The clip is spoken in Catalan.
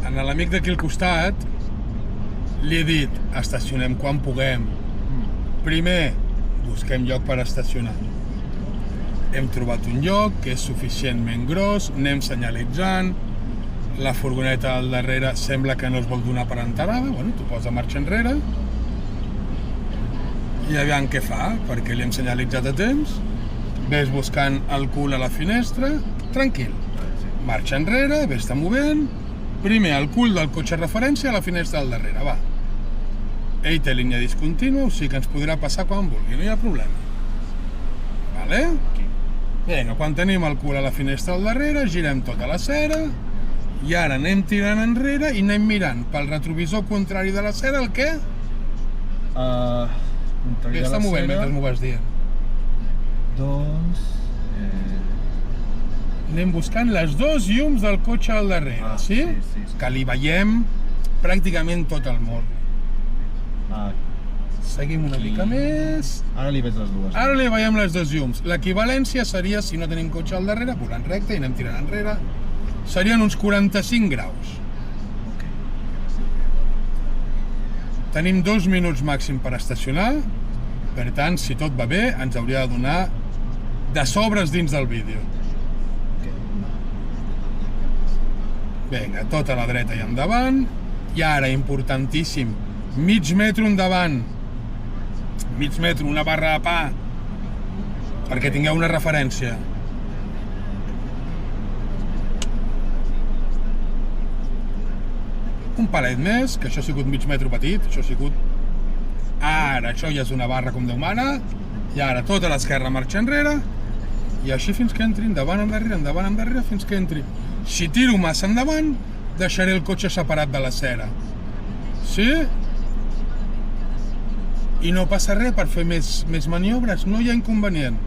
a l'amic d'aquí al costat li he dit, estacionem quan puguem. Primer, busquem lloc per estacionar. Hem trobat un lloc que és suficientment gros, anem senyalitzant, la furgoneta al darrere sembla que no es vol donar per enterada, bueno, tu posa marxa enrere i aviam què fa, perquè li hem senyalitzat a temps, ves buscant el cul a la finestra, tranquil. Marxa enrere, ves-te movent, primer el cul del cotxe referència a la finestra del darrere, va. Ell té línia discontínua, o sigui que ens podrà passar quan vulgui, no hi ha problema. Vale? Vinga, quan tenim el cul a la finestra del darrere, girem tota la cera, i ara anem tirant enrere i anem mirant pel retrovisor contrari de la cera el què? Ves-te movent mentre m'ho vas dient. Doncs... Anem buscant les dues llums del cotxe al darrere, sí? Sí. Que li veiem pràcticament tot el morro. Seguim una mica més. Ara li veig les dues. Ara li veiem les dues llums. L'equivalència seria, si no tenim cotxe al darrere, volant recte i anem tirant enrere, serien uns 45 graus. Tenim 2 minuts màxim per estacionar, per tant, si tot va bé, ens hauria de donar de sobres dins del vídeo. Vinga, tot a la dreta i endavant. I ara, importantíssim, mig metre endavant. Mig metre, una barra de pa, perquè tingueu una referència. Un palet més, que això ha sigut mig metre petit, això ha sigut... Ara, això ja és una barra com Déu mana, i ara tota l'esquerra marxa enrere, i així fins que entri, endavant, endarrere, fins que entri. Si tiro massa endavant, deixaré el cotxe separat de la cera. Sí? I no passa res per fer més maniobres, no hi ha inconvenient.